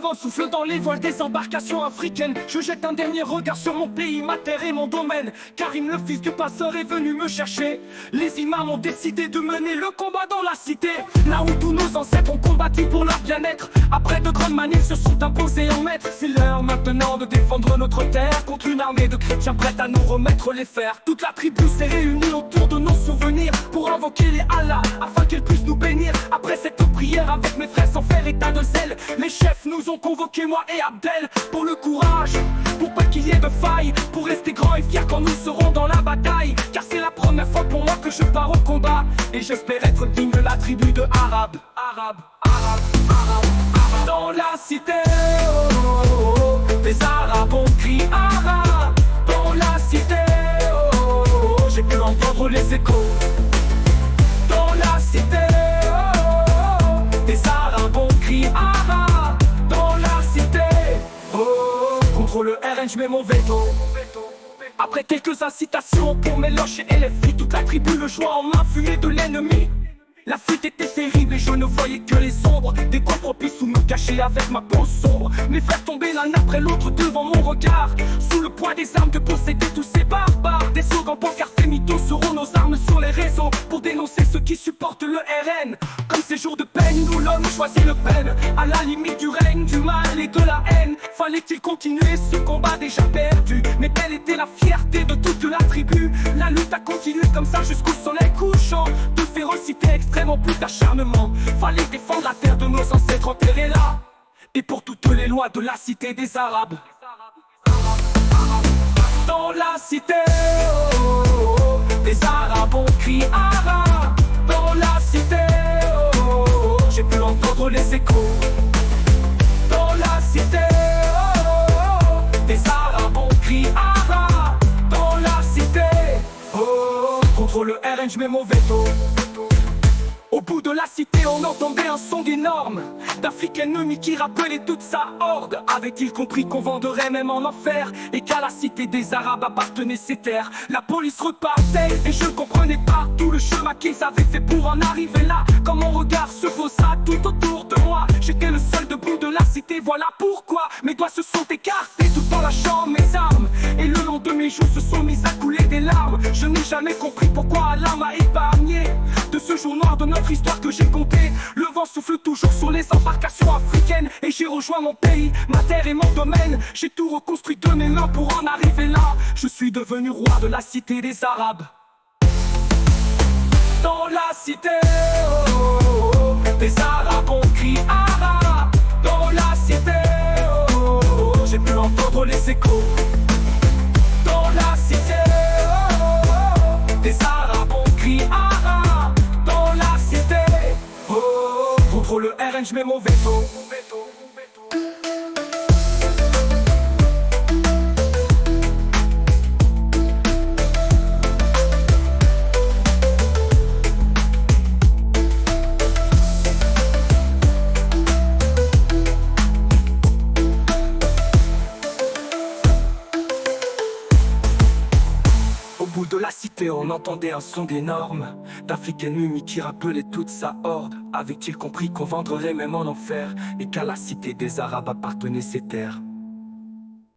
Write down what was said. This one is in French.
vent souffle dans les voiles des embarcations africaines. Je jette un dernier regard sur mon pays, ma terre et mon domaine. Karim, le fils du passeur, est venu me chercher. Les imams ont décidé de mener le combat dans la cité, là où tous nos ancêtres ont combattu pour leur bien-être. Après de grandes manières se sont imposés en maîtres. C'est l'heure maintenant de défendre notre terre contre une armée de chrétiens prête à nous remettre les fers. Toute la tribu s'est réunie autour de nos souvenirs pour invoquer les Allah afin qu'ils puissent nous bénir. Après cette prière avec mes frères sans faire état de zèle, les chefs nous ont convoqués, moi et Abdel, pour le courage, pour pas qu'il y ait de faille, pour rester grands et fiers quand nous serons dans la bataille. Car c'est la première fois pour moi que je pars au combat, et j'espère être digne de la tribu de Arabe. Dans la cité, oh, oh, oh, des Arabes ont crié Arabe. Dans la cité, oh, oh, oh, j'ai pu entendre les échos. Dans la cité, oh, oh, des Arabes ont crié Arabe. Dans la cité, oh, oh, contre le RN je mets mon veto. Après quelques incitations pour mélanger et les filles, toute la tribu le joie en main fuyait de l'ennemi. La fuite était terrible et je ne voyais que les ombres des coins propices où me cacher avec ma peau sombre. Mes frères tombaient l'un après l'autre devant mon regard, sous le poids des armes que possédaient tous ces barbares. Des slogans pancartes et mythos seront nos armes sur les réseaux pour dénoncer ceux qui supportent le RN. Comme ces jours de peine, nous l'homme choisit le peine, à la limite du règne, du mal et de la haine. Fallait-il continuer ce combat déjà perdu? Mais telle était la fierté de toute la tribu. La lutte a continué comme ça jusqu'au soleil couchant. De férocité extrêmement plus d'acharnement. Fallait défendre la terre de nos ancêtres enterrés là, et pour toutes les lois de la cité des Arabes. Dans la cité, oh, oh, oh, des Arabes ont crié Arabe. Dans la cité, oh, oh, oh, j'ai pu entendre les échos. Dans la cité, oh, oh, oh, des Arabes ont crié Arabe. Dans la cité, oh, oh, contre le RN je mets mon veto. Au bout de la cité on entendait un son énorme d'Afrique ennemie qui rappelait toute sa horde. Avait-il compris qu'on vendrait même en enfer, et qu'à la cité des Arabes appartenaient ces terres? La police repartait et je comprenais pas tout le chemin qu'ils avaient fait pour en arriver là. Quand mon regard se posa tout autour de moi, j'étais le seul debout de la cité, voilà pourquoi mes doigts se sont écartés tout en lâchant mes armes, et le long de mes joues se sont mis à couler des larmes. Je n'ai jamais compris pourquoi Allah m'a épargné de ce jour noir de notre histoire que j'ai compté. Le vent souffle toujours sur les embarcations africaines, et j'ai rejoint mon pays, ma terre et mon domaine. J'ai tout reconstruit de mes mains pour en arriver là. Je suis devenu roi de la cité des Arabes. Dans la cité, oh, oh, oh, des Arabes ont crié Arabe. Dans la cité, oh, oh, oh, j'ai pu entendre les échos. Dans la cité, oh, oh, oh, des Arabes ont crié Arabe. Dans la cité, oh, oh, oh, contre le RN je mets mon veto. Au bout de la cité on entendait un son énorme d'Afrique ennemie qui rappelait toute sa horde. Avait-il compris qu'on vendrait même en enfer, et qu'à la cité des Arabes appartenaient ces terres?